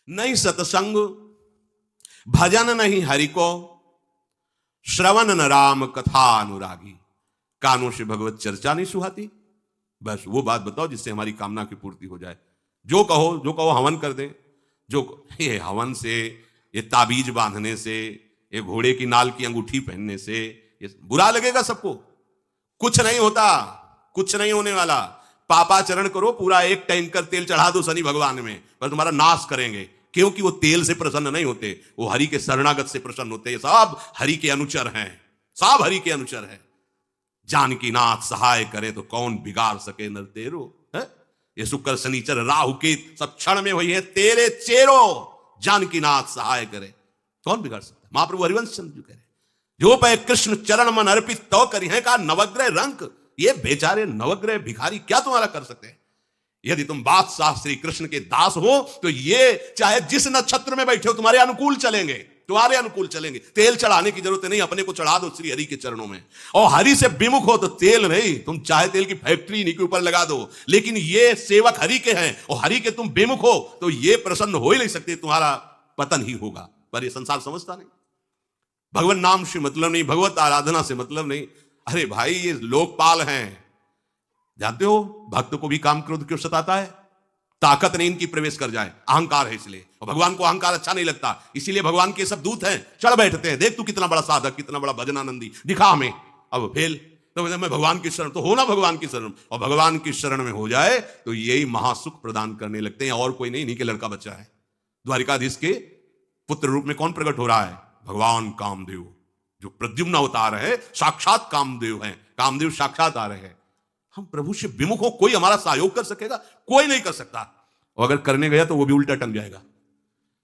नहीं सत्संग भजन नहीं हरि को, श्रवण न राम कथा अनुरागी। कानों से भगवत चर्चा नहीं सुहाती। बस वो बात बताओ जिससे हमारी कामना की पूर्ति हो जाए। जो कहो हवन कर दे। ये हवन से, ये ताबीज बांधने से, ये घोड़े की नाल की अंगूठी पहनने से ये बुरा लगेगा सबको। कुछ नहीं होता, कुछ नहीं होने वाला। पापाचरण करो, पूरा एक टैंकर तेल चढ़ा दो शनि भगवान में, पर तुम्हारा नाश करेंगे। क्योंकि वो तेल से प्रसन्न नहीं होते, वो हरि के शरणागत से प्रसन्न होते हैं। सब हरि के अनुचर हैं, सब हरि के अनुचर हैं। जानकी नाथ सहाय करे तो कौन बिगाड़ सके नर तेरो। ये शुक्र शनिचर राहु के सब क्षण में वही है तेरे चेरो। जानकी नाथ सहाय करे कौन बिगाड़ सकता। महाप्रभु हरिवंश चंद्र कह रहे, जो पे कृष्ण चरण मन अर्पित तो करी है का नवग्रह रंक। ये बेचारे नवग्रह भिखारी क्या तुम्हारा कर सकते हैं। यदि तुम बादशाह श्री कृष्ण के दास हो तो ये चाहे जिस नक्षत्र में बैठे हो तुम्हारे अनुकूल चलेंगे, तुम्हारे अनुकूल चलेंगे। तेल चढ़ाने की जरूरत नहीं, अपने को चढ़ा दो श्री हरि के चरणों में। और हरि से विमुख हो तो तेल नहीं, तुम चाहे तेल की फैक्ट्री इन्हीं के ऊपर लगा दो। लेकिन ये सेवक हरि के हैं और हरि के तुम विमुख हो तो ये प्रसन्न हो ही नहीं सकते, तुम्हारा पतन ही होगा। पर ये संसार समझता नहीं। भगवान नाम से मतलब नहीं, भगवत आराधना से मतलब नहीं। अरे भाई ये लोकपाल हैं, जानते हो भक्त को भी काम क्रोध क्यों सताता है। ताकत नहीं इनकी प्रवेश कर जाए, अहंकार है इसलिए। और भगवान को अहंकार अच्छा नहीं लगता, इसीलिए भगवान के सब दूत हैं, चढ़ बैठते हैं। देख तू कितना बड़ा साधक, कितना बड़ा भजनानंदी, दिखा हमें। अब फेल तो मैं भगवान की शरण, तो हो ना भगवान की शरण। और भगवान की शरण में हो जाए तो यही महासुख प्रदान करने लगते हैं, और कोई नहीं। इन्हीं के लड़का बच्चा है। द्वारिकाधीश के पुत्र रूप में कौन प्रकट हो रहा है? भगवान कामदेव, जो प्रद्युम्न अवतार है, साक्षात कामदेव हैं। कामदेव साक्षात आ रहे हैं। हम प्रभु से विमुख हो, कोई हमारा सहयोग कर सकेगा? कोई नहीं कर सकता। और अगर करने गया तो वो भी उल्टा टंग जाएगा।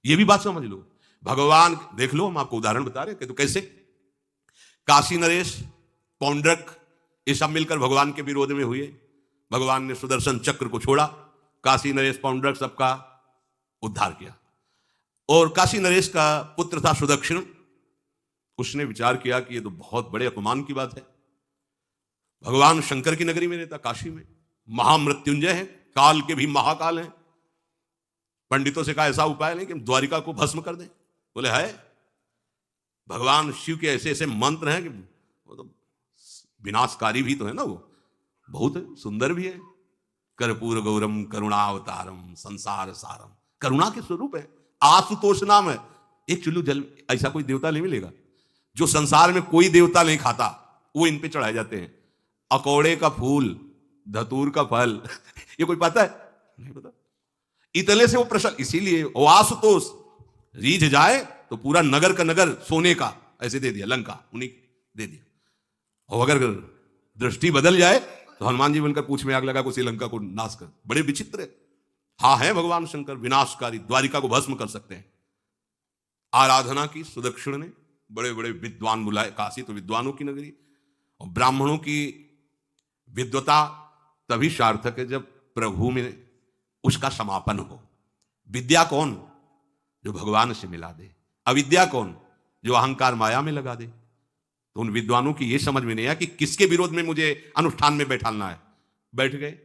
ये भी बात समझ लो। भगवान देख लो, हम आपको उदाहरण बता रहे हैं कि तो कैसे काशी नरेश, पौंड्रक, ये सब मिलकर भगवान के विरोध में हुए। भगवान ने सुदर्शन चक्र को छोड़ा, काशी नरेश पौंड्रक सबका उद्धार किया। और काशी नरेश का पुत्र था सुदक्षिण। उसने विचार किया कि ये तो बहुत बड़े अपमान की बात है। भगवान शंकर की नगरी में रहता, काशी में महामृत्युंजय है, काल के भी महाकाल हैं। पंडितों से कहा ऐसा उपाय नहीं कि द्वारिका को भस्म कर दें। बोले है, भगवान शिव के ऐसे ऐसे मंत्र हैं कि वो तो विनाशकारी भी तो है ना, वो बहुत सुंदर भी है। कर्पूर गौरम करुणावतारम संसार सारम, करुणा के स्वरूप है। आशुतोष नाम है। एक चुल्लू जल ऐसा कोई देवता नहीं मिलेगा जो संसार में कोई देवता नहीं खाता, वो इन पे चढ़ाए जाते हैं। अकौड़े का फूल, धतूर का फल, ये कोई पता है? नहीं पता। इतने से वो प्रसन्न, इसीलिए आशुतोष रीझ जाए तो पूरा नगर का नगर सोने का ऐसे दे दिया, लंका उन्हीं दे दिया। और अगर दृष्टि बदल जाए तो हनुमान जी बनकर पूछ में आग लगा उसी लंका को नाश कर। बड़े विचित्र हाँ है भगवान शंकर, विनाशकारी, द्वारिका को भस्म कर सकते हैं। आराधना की सुदक्षिण ने, बड़े बड़े विद्वान बुलाए। काशी तो विद्वानों की नगरी, और ब्राह्मणों की विद्वता तभी सार्थक है जब प्रभु में उसका समापन हो। विद्या कौन? जो भगवान से मिला दे। अविद्या कौन? जो अहंकार माया में लगा दे। तो उन विद्वानों की यह समझ में नहीं आया कि किसके विरोध में मुझे अनुष्ठान में बैठाना है। बैठ गए,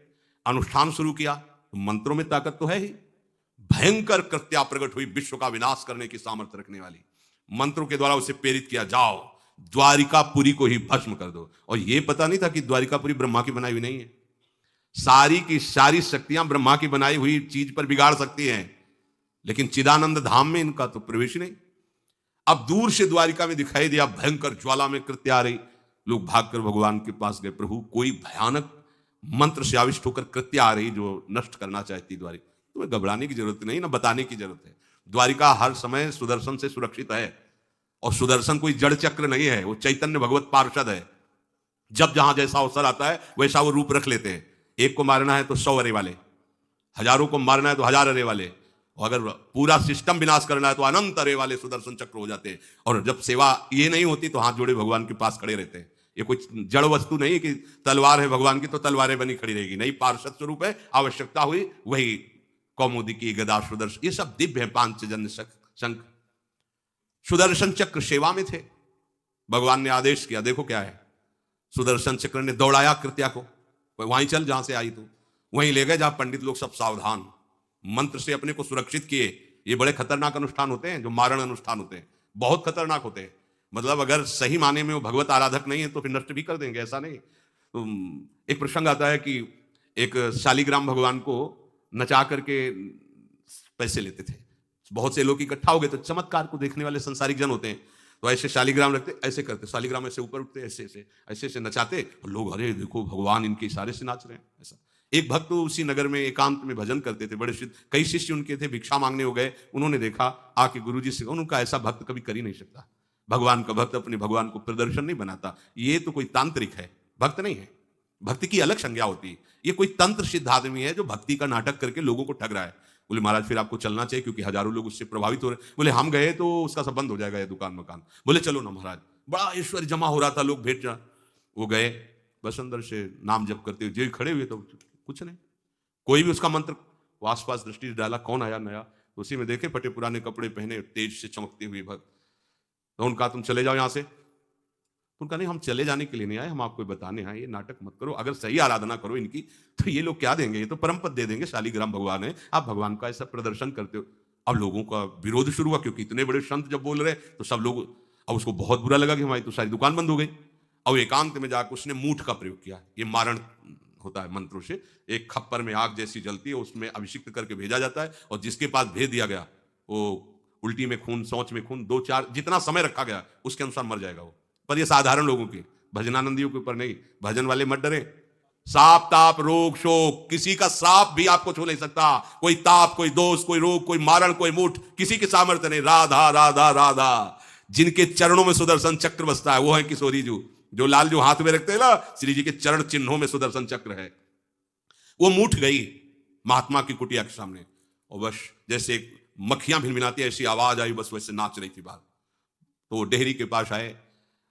अनुष्ठान शुरू किया। तो मंत्रों में ताकत तो है ही। भयंकर कृत्या प्रकट हुई, विश्व का विनाश करने की सामर्थ्य रखने वाली। मंत्रों के द्वारा उसे प्रेरित किया, जाओ द्वारिकापुरी को ही भस्म कर दो। और यह पता नहीं था कि द्वारिकापुरी ब्रह्मा की बनाई हुई नहीं है। सारी की सारी शक्तियां ब्रह्मा की बनाई हुई चीज पर बिगाड़ सकती हैं, लेकिन चिदानंद धाम में इनका तो प्रवेश नहीं। अब दूर से द्वारिका में दिखाई दिया, भयंकर ज्वाला में कृत्य आ रही। लोग भागकर भगवान के पास गए, प्रभु कोई भयानक मंत्र से आविष्ट होकर कृत्य आ रही जो नष्ट करना चाहती द्वारिका। तुम्हें घबराने की जरूरत नहीं, ना बताने की जरूरत है। द्वारिका हर समय सुदर्शन से सुरक्षित है। और सुदर्शन कोई जड़ चक्र नहीं है, वो चैतन्य भगवत पार्षद है। जब जहां जैसा अवसर आता है वैसा वो रूप रख लेते हैं। एक को मारना है तो 100 अरे वाले, हजारों को मारना है तो 1000 अरे वाले, और अगर पूरा सिस्टम विनाश करना है तो अनंत अरे वाले सुदर्शन चक्र हो जाते हैं। और जब सेवा ये नहीं होती तो हाथ जोड़े भगवान के पास खड़े रहते हैं। ये कोई जड़ वस्तु नहीं कि तलवार है भगवान की तो तलवारें बनी खड़ी रहेगी, नहीं, पार्षद स्वरूप है। आवश्यकता हुई वही कौमुदी की गदा सुदर्शन, ये सब दिव्य है। पांचजन्य शंख, सुदर्शन चक्र सेवा में थे। भगवान ने आदेश किया, देखो क्या है। सुदर्शन चक्र ने दौड़ाया कृत्या को, वहीं चल जहां से आई तू, वहीं ले गए जहां पंडित लोग सब सावधान, मंत्र से अपने को सुरक्षित किए। ये बड़े खतरनाक अनुष्ठान होते हैं, जो मारण अनुष्ठान होते हैं, बहुत खतरनाक होते हैं। मतलब अगर सही माने में वो भगवत आराधक नहीं है तो फिर नष्ट भी कर देंगे, ऐसा नहीं। तो एक प्रसंग आता है कि एक शालिग्राम भगवान को नचा करके पैसे लेते थे। बहुत से लोग इकट्ठा हो गए, तो चमत्कार को देखने वाले संसारिक जन होते हैं, तो ऐसे शालिग्राम रखते, ऐसे करते, शालिग्राम ऐसे ऊपर उठते, ऐसे ऐसे ऐसे ऐसे नचाते, और लोग अरे देखो भगवान इनके इशारे से नाच रहे हैं। ऐसा एक भक्त तो उसी नगर में एकांत में भजन करते थे, बड़े कई शिष्य उनके थे, भिक्षा मांगने हो गए, उन्होंने देखा, आके गुरुजी से, उनका ऐसा भक्त कभी कर ही नहीं सकता। भगवान का भक्त अपने भगवान को प्रदर्शन नहीं बनाता, ये तो कोई तांत्रिक है, भक्त नहीं है। भक्ति की अलग संज्ञा होती है। ये कोई तंत्र सिद्ध आदमी है जो भक्ति का नाटक करके लोगों को ठग रहा है। बोले महाराज फिर आपको चलना चाहिए, क्योंकि हजारों लोग उससे प्रभावित हो रहे। बोले हम गए तो उसका सब बंद हो जाएगा, ये दुकान मकान। बोले चलो ना महाराज, बड़ा ऐश्वर्य जमा हो रहा था, लोग भेंट जा। वो गए, बस अंदर से नाम जप करते हुए जो खड़े हुए, तो कुछ नहीं, कोई भी उसका मंत्र, वो आसपास दृष्टि डाला, कौन आया नया, तो उसी में देखे फटे पुराने कपड़े पहने, तेज से चमकते हुए भक्त। तो उनका तुम चले जाओ यहां से। तो उनका नहीं, हम चले जाने के लिए नहीं आए, हम आपको बताने आए, ये नाटक मत करो, अगर सही आराधना करो इनकी तो ये लोग क्या देंगे, ये तो परम पद दे देंगे, शालिग्राम भगवान है, आप भगवान का ऐसा प्रदर्शन करते हो। अब लोगों का विरोध शुरू हुआ, क्योंकि इतने बड़े संत जब बोल रहे तो सब लोग, अब उसको बहुत बुरा लगा कि हमारी तो सारी दुकान बंद हो गई। और एकांत में जाकर उसने मूठ का प्रयोग किया, ये मारण होता है मंत्रों से, एक खप्पर में आग जैसी जलती है, उसमें अभिषिक्त करके भेजा जाता है, और जिसके पास भेज दिया गया वो उल्टी में खून, शौच में खून, 2-4 जितना समय रखा गया उसके अनुसार मर जाएगा वो। पर ये साधारण लोगों की, भजनानंदियों के ऊपर नहीं। भजन वाले मत डरे, साप ताप रोग शोक, किसी का श्राप भी आपको छू नहीं सकता। कोई ताप, कोई दोष, कोई रोग, कोई मारण, कोई मूठ, किसी के सामर्थ्य नहीं। राधा राधा राधा, जिनके चरणों में सुदर्शन चक्र बसता है वो है किशोरी जी, जो लाल जो हाथ में रखते हैं ना, श्री जी के चरण चिन्हों में सुदर्शन चक्र है। वो मूठ गई महात्मा की कुटिया के सामने, और बस जैसे मक्खियां भिनभिनाती ऐसी आवाज आई, बस वैसे नाच रही थी बाहर। तो वो डेहरी के पास आए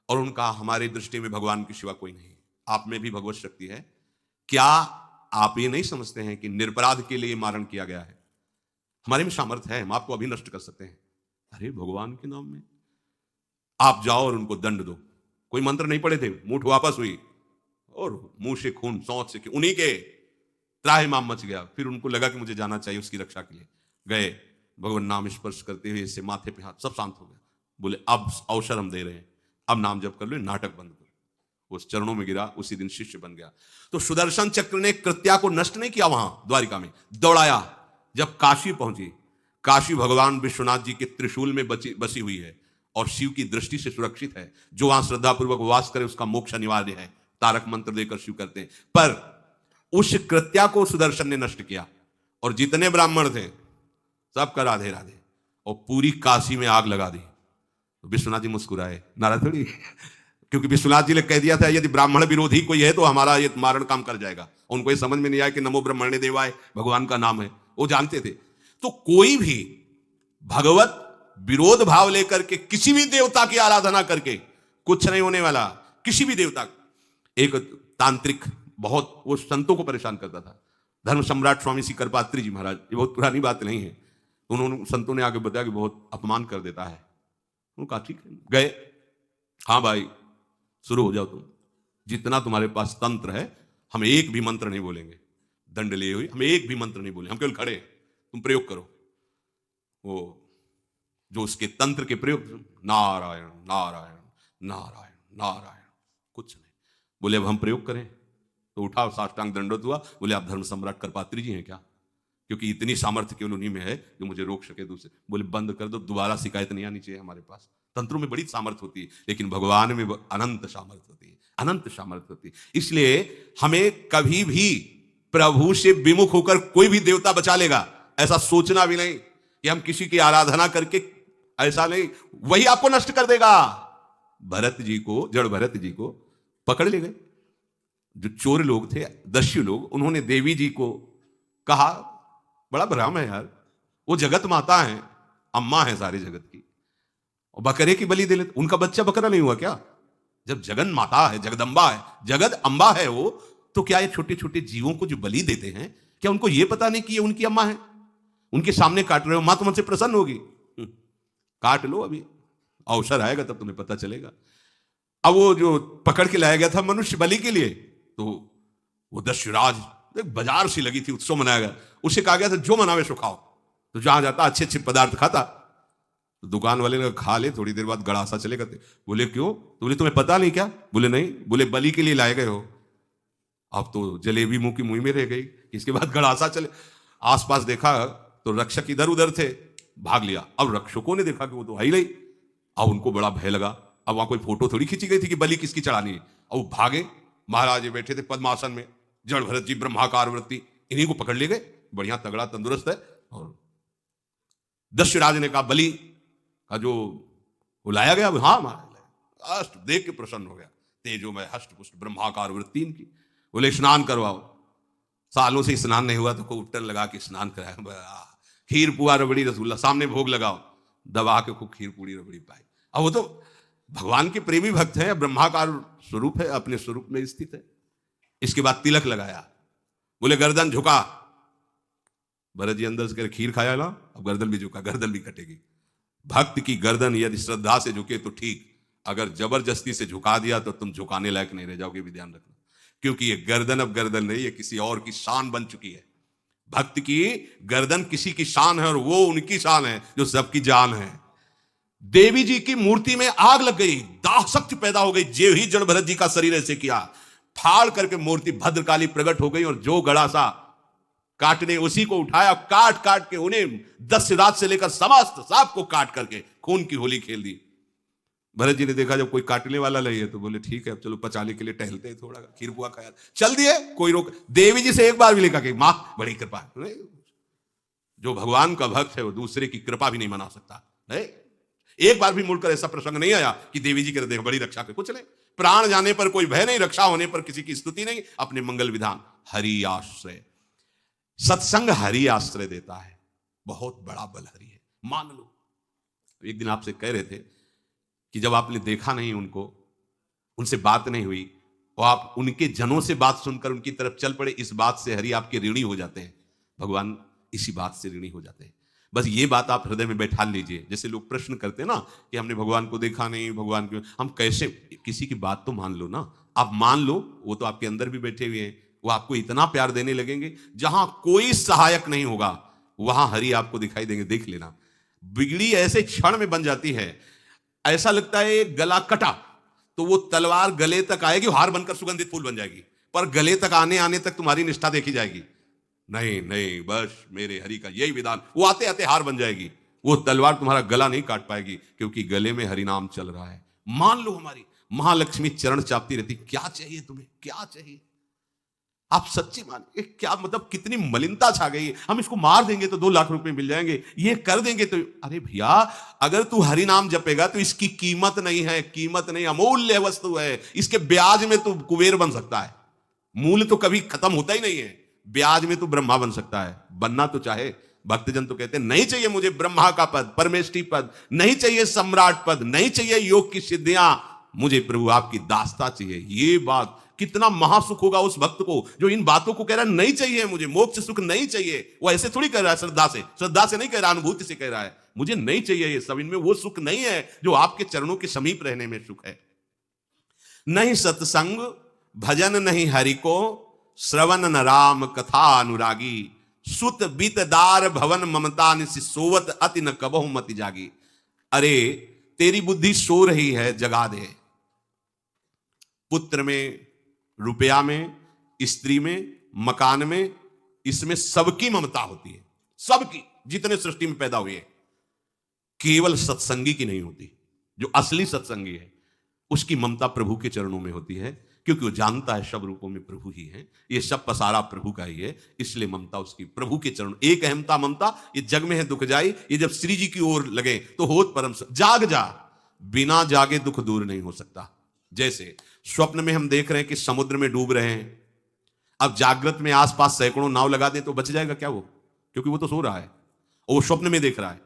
और उनका, हमारी दृष्टि में भगवान की सिवा कोई नहीं, आप में भी भगवत शक्ति है, क्या आप ये नहीं समझते हैं कि निरपराध के लिए मारण किया गया है? हमारे में सामर्थ्य है, हम आपको अभी नष्ट कर सकते हैं। अरे भगवान के नाम में आप जाओ और उनको दंड दो। कोई मंत्र नहीं पड़े थे, मूठ वापस हुई और मुंह से खून, सौंच से, उन्हीं के त्राहिमाम मच गया। फिर उनको लगा कि मुझे जाना चाहिए उसकी रक्षा के लिए, गए, भगवान नाम स्पर्श करते हुए इससे माथे पे हाथ, सब शांत हो गया। बोले अब अवसर हम दे रहे हैं, अब नाम जप कर लो, नाटक बंद करो। उस चरणों में गिरा, उसी दिन शिष्य बन गया। तो सुदर्शन चक्र ने कृत्या को नष्ट नहीं किया, वहां द्वारिका में दौड़ाया। जब काशी पहुंची, काशी भगवान विश्वनाथ जी के त्रिशूल में बसी हुई है और शिव की दृष्टि से सुरक्षित है। जो वहां श्रद्धापूर्वक वास करे उसका मोक्ष अनिवार्य है, तारक मंत्र देकर शिव करते हैं। पर उस कृत्या को सुदर्शन ने नष्ट किया, और जितने ब्राह्मण थे सबका राधे राधे, और पूरी काशी में आग लगा दी। तो विश्वनाथ जी मुस्कुराए, नाराज थोड़ी, क्योंकि विश्वनाथ जी ने कह दिया था यदि ब्राह्मण विरोधी कोई है तो हमारा ये मारण काम कर जाएगा। उनको ये समझ में नहीं आया कि नमो ब्रह्मणे देवाय भगवान का नाम है, वो जानते थे। तो कोई भी भगवत विरोध भाव लेकर के किसी भी देवता की आराधना करके कुछ नहीं होने वाला, किसी भी देवता। एक तांत्रिक बहुत वो संतों को परेशान करता था, धर्म सम्राट स्वामी श्री करपात्री जी महाराज, ये बहुत पुरानी बात नहीं है। उन्होंने, संतों ने आगे बताया कि बहुत अपमान कर देता है। उन्होंने कहा ठीक है, गए, हाँ भाई शुरू हो जाओ तुम, जितना तुम्हारे पास तंत्र है, हम एक भी मंत्र नहीं बोलेंगे, दंड लिए हुए हम एक भी मंत्र नहीं बोले, हम केवल खड़े, तुम प्रयोग करो। वो जो उसके तंत्र के प्रयोग, नारायण नारायण नारायण नारायण, कुछ नहीं बोले। अब हम प्रयोग करें, तो उठा, साष्टांग दंडवत हुआ। बोले आप धर्म सम्राट करपात्री जी हैं क्या? क्योंकि इतनी सामर्थ्य केवल उन्हीं में है जो मुझे रोक सके दूसरे। बोले बंद कर दो, दोबारा शिकायत नहीं आनी चाहिए हमारे पास। तंत्रों में बड़ी सामर्थ्य होती है, लेकिन भगवान में अनंत सामर्थ्य होती है, अनंत सामर्थ्य होती है। इसलिए हमें कभी भी प्रभु से विमुख होकर कोई भी देवता बचा लेगा, ऐसा सोचना भी नहीं कि हम किसी की आराधना करके, ऐसा नहीं, वही आपको नष्ट कर देगा। भरत जी को, जड़ भरत जी को पकड़ ले गए जो चोर लोग थे, दस्यु लोग। उन्होंने देवी जी को कहा, बड़ा भ्रम है यार, वो जगत माता है, अम्मा है सारे जगत की, और बकरे की बलि दे लेते। उनका बच्चा बकरा नहीं हुआ क्या? जब जगन माता है, जगदम्बा है, जगद अम्बा है वो, तो क्या ये छोटे छोटे जीवों को जो बलि देते हैं, क्या उनको ये पता नहीं कि ये उनकी अम्मा है? उनके सामने काट रहे हो, मां तुमसे प्रसन्न होगी, काट लो, अभी अवसर आएगा तब तुम्हें पता चलेगा। अब वो जो पकड़ के लाया गया था मनुष्य बलि के लिए, तो वो दस्युराज, बाजार सी लगी थी, उत्सव मनाया गया, उसे कहा गया था जो मनावे सो खाओ। तो जहां जाता अच्छे अच्छे पदार्थ खाता। तो दुकान वाले ने खा ले, थोड़ी देर बाद गड़ासा चले करते। बोले क्यों? तो बोले तुम्हें पता नहीं क्या? बोले नहीं। बोले बलि के लिए लाए गए हो। अब तो जलेबी मुंह की मुंह में रह गई। इसके बाद गड़ासा चले, आसपास देखा तो रक्षक इधर उधर थे, भाग लिया। अब रक्षकों ने देखा कि वो तो है ही नहीं। अब उनको बड़ा भय लगा। अब वहां कोई फोटो थोड़ी खींची गई थी कि बलि किसकी चढ़ानी है। अब वो भागे, महाराज जी बैठे थे पद्मासन में, जड़ भरत जी ब्रह्माकार वृत्ति, इन्हीं को पकड़ ले गए। बढ़िया तगड़ा तंदुरुस्त है। और दस्युराज ने कहा बलि का जो वो लाया गया, हाँ महाराज अष्ट देख के प्रसन्न हो गया। तेजो में हष्ट पुष्ट ब्रह्माकार वृत्ति इनकी। बोले स्नान करवाओ। सालों से स्नान नहीं हुआ तो को उपटन लगा के स्नान कराया। खीर पुआ रबड़ी रसगुल्ला सामने भोग लगाओ, दबा के खूब खीर पूरी रबड़ी पाई। अब वो तो भगवान के प्रेमी भक्त है, ब्रह्माकार स्वरूप है, अपने स्वरूप में स्थित है। इसके बाद तिलक लगाया। बोले गर्दन झुका। भरत जी अंदर से खीर खाया ना, अब गर्दन भी झुका, गर्दन भी कटेगी। भक्त की गर्दन यदि श्रद्धा से झुके तो ठीक, अगर जबरदस्ती से झुका दिया तो तुम झुकाने लायक नहीं रह जाओगे, भी ध्यान रखना। क्योंकि ये गर्दन अब गर्दन नहीं है, किसी और की शान बन चुकी है। भक्त की गर्दन किसी की शान है और वो उनकी शान है जो सबकी जान है। देवी जी की मूर्ति में आग लग गई, दाह शक्ति पैदा हो गई। जे ही जड़ भरत जी का शरीर ऐसे किया, फाड़ करके मूर्ति भद्रकाली प्रकट हो गई। और जो गड़ासा काटने उसी को उठाया, काट काट के उन्हें दस्युराज से लेकर समस्त सांप को काट करके खून की होली खेल दी। भरत जी ने देखा जब कोई काटने वाला नहीं है तो बोले ठीक है अब चलो पचाने के लिए टहलते हैं, थोड़ा खीर पुआ खाया, चल दिए, कोई रोक। देवी जी से एक बार भी लिखा कि मां बड़ी कृपा। जो भगवान का भक्त है वो दूसरे की कृपा भी नहीं मना सकता। नहीं, एक बार भी मुड़कर ऐसा प्रसंग नहीं आया कि देवी जी के देख बड़ी रक्षा के, कुछ नहीं। प्राण जाने पर कोई भय नहीं, रक्षा होने पर किसी की स्तुति नहीं। अपने मंगल विधान हरि आश्रय, सत्संग हरि आश्रय देता है, बहुत बड़ा बल हरि है, मान लो। एक दिन आपसे कह रहे थे कि जब आपने देखा नहीं उनको, उनसे बात नहीं हुई और आप उनके जनों से बात सुनकर उनकी तरफ चल पड़े, इस बात से हरि आपके ऋणी हो जाते हैं। भगवान इसी बात से ऋणी हो जाते हैं। बस ये बात आप हृदय में बैठा लीजिए। जैसे लोग प्रश्न करते हैं ना कि हमने भगवान को देखा नहीं, भगवान को हम कैसे, किसी की बात तो मान लो ना। आप मान लो, वो तो आपके अंदर भी बैठे हुए हैं, वो आपको इतना प्यार देने लगेंगे। जहां कोई सहायक नहीं होगा वहां हरि आपको दिखाई देंगे, देख लेना। बिगड़ी ऐसे क्षण में बन जाती है, ऐसा लगता है गला कटा तो वो तलवार गले तक आएगी, हार बनकर सुगंधित फूल बन जाएगी, पर गले तक आने आने तक तुम्हारी निष्ठा देखी जाएगी। नहीं नहीं, बस मेरे हरि का यही विधान, वो आते आते हार बन जाएगी। वो तलवार तुम्हारा गला नहीं काट पाएगी क्योंकि गले में हरि नाम चल रहा है। मान लो हमारी महालक्ष्मी चरण चापती रहती, क्या चाहिए तुम्हें, क्या चाहिए? आप सच्ची मानिए, क्या मतलब कितनी मलिनता छा गई है। हम इसको मार देंगे तो 2 लाख रुपए मिल जाएंगे, ये कर देंगे तो, अरे भैया अगर तू हरि नाम जपेगा तो इसकी कीमत नहीं है, कीमत नहीं, अमूल्य वस्तु है। इसके ब्याज में तू कुबेर बन सकता है, मूल्य तो कभी खत्म होता ही नहीं है। ब्याज में तू ब्रह्मा बन सकता है, बनना तो चाहे। भक्तजन तो कहते हैं नहीं चाहिए मुझे ब्रह्मा का पद, परमेष्ठी पद, नहीं चाहिए सम्राट पद, नहीं चाहिए योग की सिद्धियां, मुझे प्रभु आपकी दास्ता चाहिए। ये बात कितना महासुख होगा उस भक्त को जो इन बातों को कह रहा है, नहीं चाहिए मुझे मोक्ष सुख नहीं चाहिए। वो ऐसे थोड़ी कह रहा है, श्रद्धा से नहीं कह रहा, अनुभूति से कह रहा है, मुझे नहीं चाहिए ये सब। इनमें वो सुख नहीं है जो आपके चरणों के समीप रहने में सुख है। नहीं सत्संग भजन नहीं हरि को, श्रवण न राम कथा अनुरागी, सुत बीतदार भवन ममता निसि सोवत अति न कबहु मति जागी। अरे तेरी बुद्धि सो रही है, जगा दे। पुत्र में, रुपया में, स्त्री में, मकान में, इसमें सबकी ममता होती है, सबकी, जितने सृष्टि में पैदा हुए। केवल सत्संगी की नहीं होती। जो असली सत्संगी है उसकी ममता प्रभु के चरणों में होती है, क्योंकि वो जानता है सब रूपों में प्रभु ही है, ये सब पसारा प्रभु का ही है, इसलिए ममता उसकी प्रभु के चरण। एक अहमता ममता ये जग में है दुख जाई, ये जब श्री जी की ओर लगे तो होत परम। जाग जा, बिना जागे दुख दूर नहीं हो सकता। जैसे स्वप्न में हम देख रहे हैं कि समुद्र में डूब रहे हैं, अब जागृत में आसपास सैकड़ों नाव लगा दे तो बच जाएगा क्या वो? क्योंकि वो तो सो रहा है और वो स्वप्न में देख रहा है।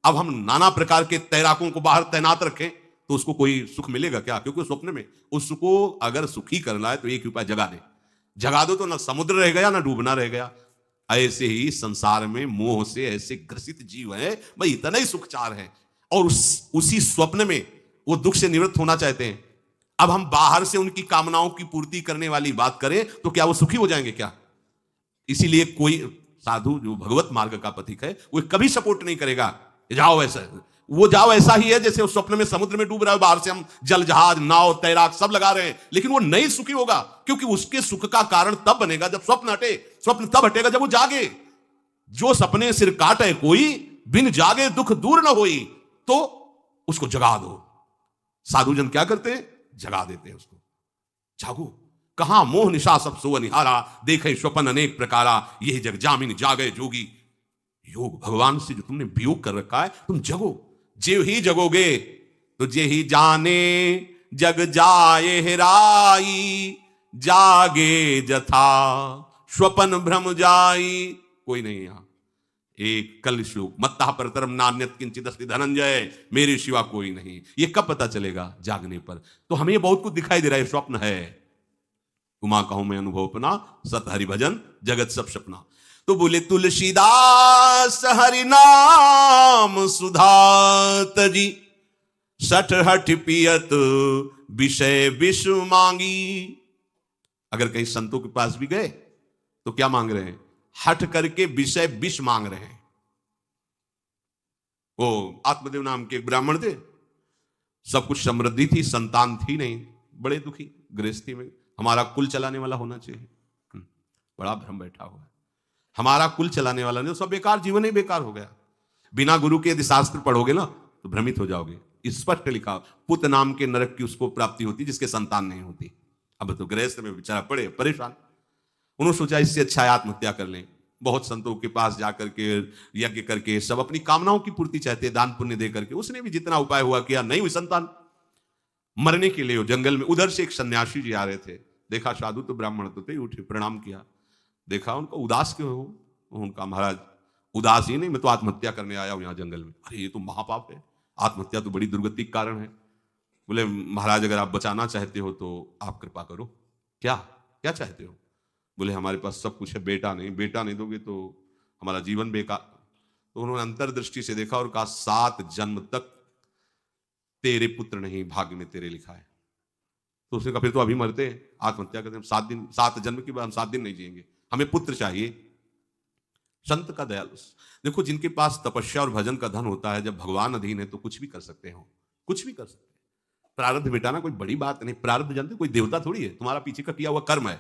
अब हम नाना प्रकार के तैराकों को बाहर तैनात रखें तो उसको कोई सुख मिलेगा क्या? क्योंकि स्वप्न में उसको अगर सुखी करना है तो एक उपाय, जगा दे। जगा दो तो ना समुद्र रह गया ना डूबना रह गया। ऐसे ही संसार में मोह से ऐसे ग्रसित जीव है, भाई इतना ही सुखचार है और उसी स्वप्न में वो दुख से निवृत्त होना चाहते हैं। अब हम बाहर से उनकी कामनाओं की पूर्ति करने वाली बात करें तो क्या वो सुखी हो जाएंगे क्या? इसीलिए कोई साधु जो भगवत मार्ग का पथिक है वो कभी सपोर्ट नहीं करेगा जाओ ऐसा, वो जाओ ऐसा ही है जैसे उस स्वप्न में समुद्र में डूब रहा है, बाहर से हम जल जहाज नाव तैराक सब लगा रहे हैं, लेकिन वो नहीं सुखी होगा, क्योंकि उसके सुख का कारण तब बनेगा जब स्वप्न हटे। स्वप्न तब हटेगा जब वो जागे। जो सपने सिर काटे कोई, बिन जागे दुख दूर न होई, तो उसको जगा दो। साधुजन क्या करते हैं? जगा देते हैं उसको। जागो, कहां मोह निशा सब सो निहारा, देखे स्वपन अनेक प्रकारा, यही जग जामिन जागे जोगी। योग भगवान से जो तुमने वियोग कर रखा है, तुम जगो। जे ही जगोगे तो जे ही जाने जग जाए हेराई, जागे जथा स्वपन भ्रम जाई। कोई नहीं यहां। एक कल श्लोक, मत्ता परतरम नान्यत किंचित अस्ति धनंजय, मेरे सिवा कोई नहीं। ये कब पता चलेगा? जागने पर। तो हमें ये बहुत कुछ दिखाई दे रहा है, स्वप्न है। उमा कहूं मैं अनुभव अपना, सत हरि भजन जगत सब सपना। तो बोले तुलसीदास हरि नाम सुधा तजी, सठ हठ पियत विषय विश्व मांगी। अगर कहीं संतों के पास भी गए तो क्या मांग रहे हैं? हठ करके विषय विष मांग रहे हैं। वो आत्मदेव नाम के एक ब्राह्मण थे, सब कुछ समृद्धि थी, संतान थी नहीं, बड़े दुखी गृहस्थी में। हमारा कुल चलाने वाला होना चाहिए, बड़ा भ्रम बैठा हुआ है। हमारा कुल चलाने वाला नहीं, सब बेकार, जीवन ही बेकार हो गया। बिना गुरु के यदि शास्त्र पढ़ोगे ना तो भ्रमित हो जाओगे। स्पष्ट लिखा, पुत नाम के नरक की उसको प्राप्ति होती जिसके संतान नहीं होती। अब तो गृहस्थ में बेचारा पड़े परेशान। उन्होंने सोचा इससे अच्छा है आत्महत्या कर लें। बहुत संतों के पास जाकर के यज्ञ करके सब अपनी कामनाओं की पूर्ति चाहते, दान पुण्य दे करके। उसने भी जितना उपाय हुआ किया, नहीं हुई संतान। मरने के लिए वो जंगल में, उधर से एक सन्यासी जी आ रहे थे, देखा साधु तो ब्राह्मण तो थे, उठे प्रणाम किया, देखा उनको उदास क्यों हो? उनका महाराज उदास ही नहीं, मैं तो आत्महत्या करने आया हूं यहाँ जंगल में। अरे ये तो महापाप है, आत्महत्या तो बड़ी दुर्गति का कारण है। बोले महाराज अगर आप बचाना चाहते हो तो आप कृपा करो। क्या क्या चाहते हो? बोले हमारे पास सब कुछ है, बेटा नहीं, बेटा नहीं दोगे तो हमारा जीवन बेकार। तो उन्होंने अंतर्दृष्टि से देखा और कहा 7 जन्म तक तेरे पुत्र नहीं भाग्य में तेरे लिखा है। तो उसने कहा फिर तो अभी मरते हैं, आत्महत्या करते हैं, 7 जन्म की बात, हम 7 दिन नहीं जिएंगे, हमें पुत्र चाहिए। संत का दयालु। देखो जिनके पास तपस्या और भजन का धन होता है, जब भगवान अधीन है तो कुछ भी कर सकते हो, कुछ भी कर सकते हैं। प्रारब्ध मिटाना कोई बड़ी बात नहीं। प्रारब्ध जानते, कोई देवता थोड़ी है, तुम्हारा पीछे का किया हुआ कर्म है।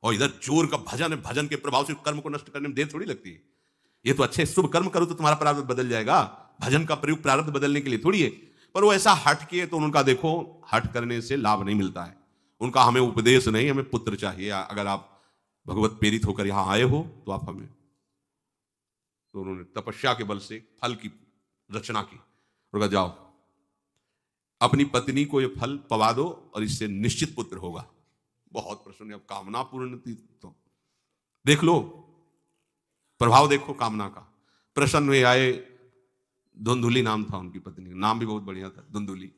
और इधर जोर का भजन है, भजन के प्रभाव से कर्म को नष्ट करने में देर थोड़ी लगती है। ये तो अच्छे शुभ कर्म करो तो तुम्हारा प्रारब्ध बदल जाएगा। भजन का प्रयोग प्रारब्ध बदलने के लिए थोड़ी है। पर वो ऐसा हट किए तो उनका देखो, हट करने से लाभ नहीं मिलता है। उनका हमें उपदेश नहीं, हमें पुत्र चाहिए। अगर आप भगवत प्रेरित होकर यहां आए हो तो आप हमें। तो उन्होंने तपस्या के बल से फल की रचना की और कहा जाओ अपनी पत्नी को ये फल पवा दो और इससे निश्चित पुत्र होगा। बहुत प्रसन्न, अब कामना पूर्ण थी तो देख लो, प्रभाव देखो कामना का। प्रसन्न हुए आए, धुंधुली नाम था उनकी पत्नी, नाम भी बहुत बढ़िया था, धुंधुली।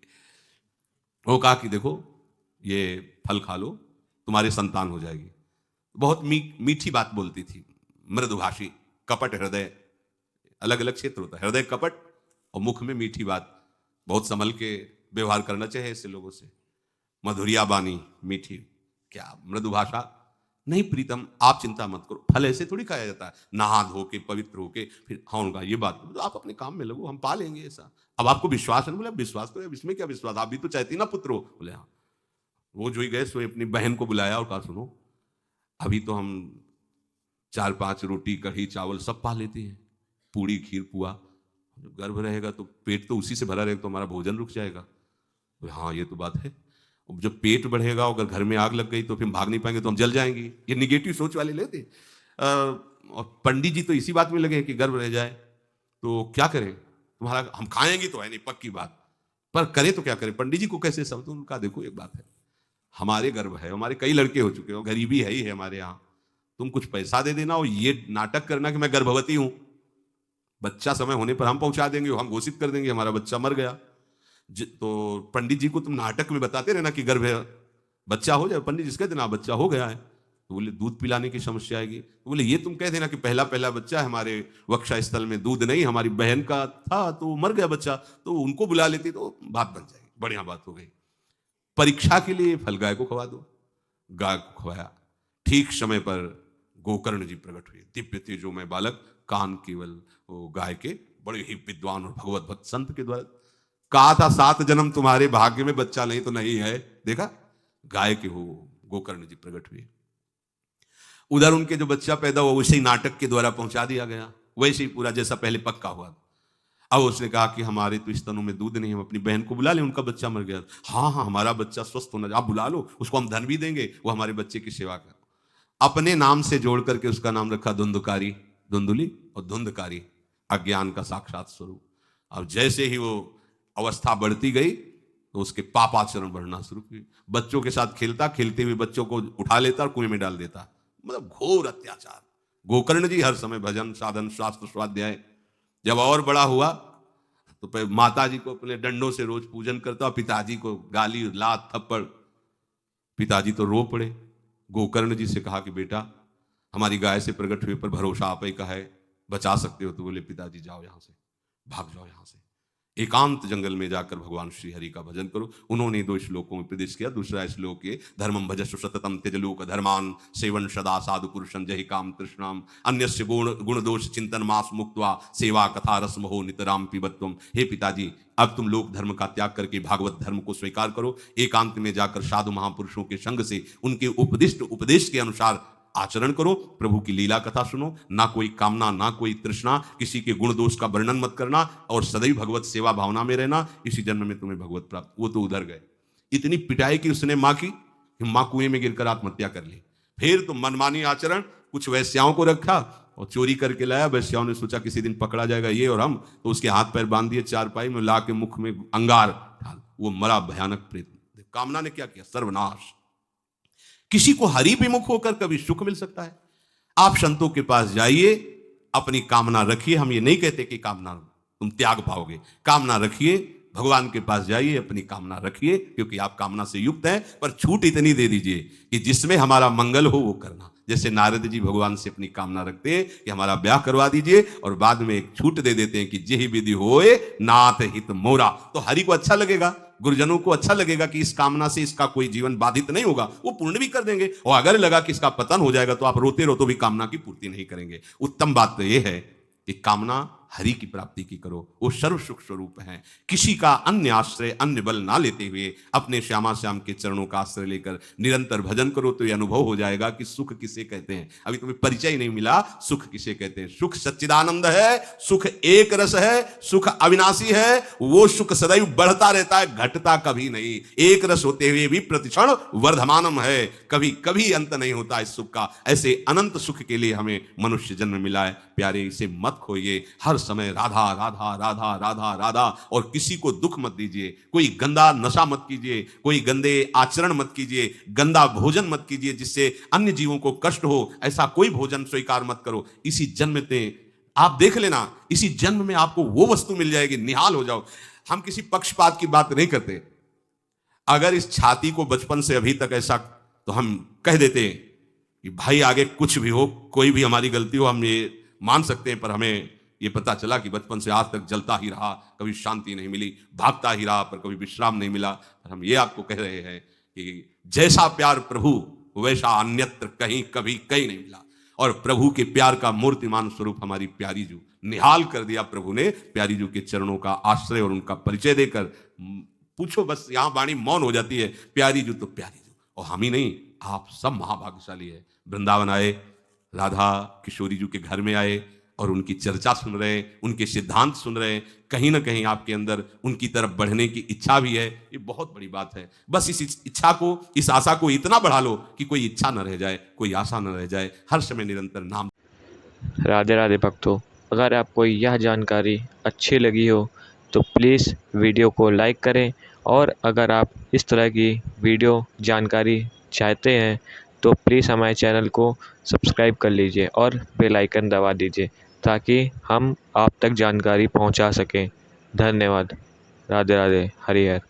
वो कहा कि देखो ये फल खा लो, तुम्हारी संतान हो जाएगी। बहुत मीठी बात बोलती थी, मृदुभाषी, कपट हृदय, अलग अलग क्षेत्र होता है, हृदय कपट और मुख में मीठी बात। बहुत संभल के व्यवहार करना चाहिए ऐसे लोगों से। मधुरिया बानी, मीठी, क्या मृदु भाषा। नहीं प्रीतम, आप चिंता मत करो, फल ऐसे थोड़ी खाया जाता है, नहा धो के पवित्र होके फिर। हाँ उनका ये बात, तो आप अपने काम में लगो, हम पा लेंगे ऐसा। अब आपको विश्वास है? बोले विश्वास तो है, इसमें क्या विश्वास, आप भी तो चाहती ना पुत्र हो। बोले हाँ। वो जो ही गए सो अपनी बहन को बुलाया और कहा सुनो, अभी तो हम 4-5 रोटी कढ़ी चावल सब पा लेते हैं, पूड़ी खीर पुआ। जब गर्भ रहेगा तो पेट तो उसी से भरा रहेगा, तो हमारा भोजन रुक जाएगा। हाँ ये तो बात है। जब पेट बढ़ेगा, अगर घर में आग लग गई तो फिर भाग नहीं पाएंगे, तो हम जल जाएंगे। ये निगेटिव सोच वाले लेते। और पंडित जी तो इसी बात में लगे कि गर्भ रह जाए तो क्या करें, तुम्हारा हम खाएंगे तो है नहीं, पक्की बात, पर करें तो क्या करें। पंडित जी को कैसे समझ? उनका देखो एक बात है, हमारे गर्भ है, हमारे कई लड़के हो चुके हो, गरीबी है ही है हमारे यहाँ, तुम कुछ पैसा दे देना और ये नाटक करना कि मैं गर्भवती हूं, बच्चा समय होने पर हम पहुंचा देंगे, हम घोषित कर देंगे हमारा बच्चा मर गया। तो पंडित जी को तुम नाटक में बताते रहना कि गर्भ है, बच्चा हो जाए। पंडित जी कह देना बच्चा हो गया है, तो बोले दूध पिलाने की समस्या आएगी। तो बोले ये तुम कह देना कि पहला बच्चा है, हमारे वक्षा स्थल में दूध नहीं, हमारी बहन का था तो मर गया बच्चा, तो उनको बुला लेती तो बात बन जाएगी, बढ़िया बात हो गई। परीक्षा के लिए फल गाय को खवा दो, गाय को खवाया, ठीक समय पर गोकर्ण जी प्रकट हुए, दिव्य तेजोमय बालक, कान केवल वो गाय के, बड़े ही विद्वान और भगवत भक्त संत के द्वारा। कहा था 7 जन्म तुम्हारे भाग्य में, बच्चा नहीं तो नहीं है, देखा गाय के हो गोकर्ण जी प्रकट हुए। उधर उनके जो बच्चा पैदा हुआ उसे ही नाटक के द्वारा पहुंचा दिया गया, वैसे ही पूरा जैसा पहले पक्का हुआ। अब उसने कहा कि हमारे तो स्तनों में दूध नहीं, हम अपनी बहन को बुला लें, उनका बच्चा मर गया। हाँ हाँ, हमारा बच्चा स्वस्थ होना, आप बुला लो, उसको हम धन भी देंगे, वो हमारे बच्चे की सेवा कर। अपने नाम से जोड़ करके उसका नाम रखा धुंधकारी, धुंधुली और धुंधकारी, अज्ञान का साक्षात स्वरूप। अब जैसे ही वो अवस्था बढ़ती गई तो उसके पापाचरण बढ़ना शुरू किए। बच्चों के साथ खेलता, खेलते हुए बच्चों को उठा लेता और कुएं में डाल देता, मतलब घोर अत्याचार। गोकर्ण जी हर समय भजन साधन शास्त्र स्वाध्याय। जब और बड़ा हुआ तो माता जी को अपने डंडों से रोज पूजन करता और पिताजी को गाली लात थप्पड़। पिताजी तो रो पड़े, गोकर्ण जी से कहा कि बेटा हमारी गाय से प्रकट हुए पर भरोसा आप ही का है, बचा सकते हो। तो बोले पिताजी जाओ यहां से, भाग जाओ यहां से, एकांत जंगल में जाकर भगवान श्री हरि का भजन करो। उन्होंने 2 श्लोकों में उपदेश किया। दूसरा श्लोक ये, धर्मम भजस्व सततम त्यज लोक धर्मान सेवन सदा साधु पुरुषं जहि काम तृष्णाम अन्यस्य गुण दोष चिंतन मास मुक्त्वा सेवा कथा रसम हो नितराम पिबत्वम। हे पिताजी, अब तुम लोक धर्म का त्याग करके भागवत धर्म को स्वीकार करो, एकांत में जाकर साधु महापुरुषों के संग से उनके उपदिष्ट उपदेश के अनुसार आचरण करो, प्रभु की लीला कथा सुनो, ना कोई कामना ना कोई तृष्णा, किसी के गुण दोष का वर्णन मत करना और सदैव भगवत सेवा भावना में रहना, इसी जन्म में तुम्हें भगवत प्राप्त। वो तो उधर गए, इतनी पिटाई की उसने मां की कि मां कुएं में गिरकर आत्महत्या कर ली। फिर तो मनमानी आचरण, कुछ वैश्याओं को रखा और चोरी करके लाया। वैश्याओं ने सोचा किसी दिन पकड़ा जाएगा ये और हम, तो उसके हाथ पैर बांध दिए, चारपाई में ला के मुख में अंगार डाल, वो मरा भयानक प्रेत। कामना ने क्या किया, सर्वनाश। किसी को हरि विमुख होकर कभी सुख मिल सकता है? आप संतों के पास जाइए, अपनी कामना रखिए। हम ये नहीं कहते कि कामना तुम त्याग पाओगे, कामना रखिए, भगवान के पास जाइए, अपनी कामना रखिए, क्योंकि आप कामना से युक्त हैं। पर छूट इतनी दे दीजिए कि जिसमें हमारा मंगल हो वो करना। जैसे नारद जी भगवान से अपनी कामना रखते हैं कि हमारा ब्याह करवा दीजिए, और बाद में एक छूट दे देते हैं कि जेहि विधि होए नाथ हित मोरा। तो हरि को अच्छा लगेगा, गुरुजनों को अच्छा लगेगा कि इस कामना से इसका कोई जीवन बाधित नहीं होगा, वो पूर्ण भी कर देंगे। और अगर लगा कि इसका पतन हो जाएगा तो आप रोते रोते भी कामना की पूर्ति नहीं करेंगे। उत्तम बात तो यह है कि कामना हरि की प्राप्ति की करो, वो सर्व सुख स्वरूप है। किसी का अन्य आश्रय अन्य बल ना लेते हुए अपने श्यामा श्याम के चरणों का आश्रय लेकर निरंतर भजन करो तो ये अनुभव हो जाएगा कि सुख किसे कहते हैं। अभी तुम्हें परिचय नहीं मिला, सुख किसे कहते हैं। सुख सच्चिदानंद है, सुख एक रस है, सुख अविनाशी है। वो सुख सदैव बढ़ता रहता है, घटता कभी नहीं। एक रस होते हुए भी प्रतिक्षण वर्धमानम है, कभी कभी अंत नहीं होता इस सुख का। ऐसे अनंत सुख के लिए हमें मनुष्य जन्म मिला है। प्यारे, इसे मत खोइए, हर समय राधा राधा राधा राधा राधा, और किसी को दुख मत दीजिए। कोई गंदा नशा मत कीजिए, कोई गंदे आचरण मत कीजिए, गंदा भोजन मत कीजिए जिससे अन्य जीवों को कष्ट हो। ऐसा कोई भोजन स्वीकार मत करो। इसी जन्म में आप देख लेना, इसी जन्म में आपको वो वस्तु मिल जाएगी, निहाल हो जाओ। हम किसी पक्षपात की बात नहीं करते। अगर इस छाती को बचपन से अभी तक ऐसा, तो हम कह देते कि भाई आगे कुछ भी हो, कोई भी हमारी गलती हो, हम ये मान सकते हैं। पर हमें ये पता चला कि बचपन से आज तक जलता ही रहा, कभी शांति नहीं मिली, भागता ही रहा, पर कभी विश्राम नहीं मिला। पर हम ये आपको कह रहे हैं कि जैसा प्यार प्रभु वैसा अन्यत्र कहीं कभी कहीं नहीं मिला। और प्रभु के प्यार का मूर्तिमान स्वरूप हमारी प्यारी जू, निहाल कर दिया प्रभु ने। प्यारी जू के चरणों का आश्रय और उनका परिचय देकर पूछो, बस यहाँ वाणी मौन हो जाती है। प्यारी जू तो प्यारी जू, और हम ही नहीं, आप सब महाभाग्यशाली है। वृंदावन आए, राधा किशोरी जी के घर में आए और उनकी चर्चा सुन रहे हैं, उनके सिद्धांत सुन रहे हैं। कहीं ना कहीं आपके अंदर उनकी तरफ बढ़ने की इच्छा भी है, ये बहुत बड़ी बात है। बस इस इच्छा को, इस आशा को इतना बढ़ा लो कि कोई इच्छा न रह जाए, कोई आशा न रह जाए, हर समय निरंतर नाम। राधे राधे भक्तों, अगर आपको यह जानकारी अच्छी लगी हो तो प्लीज़ वीडियो को लाइक करें, और अगर आप इस तरह की वीडियो जानकारी चाहते हैं तो प्लीज़ हमारे चैनल को सब्सक्राइब कर लीजिए और बेल आइकन दबा दीजिए ताकि हम आप तक जानकारी पहुंचा सकें। धन्यवाद। राधे राधे, हरि हर।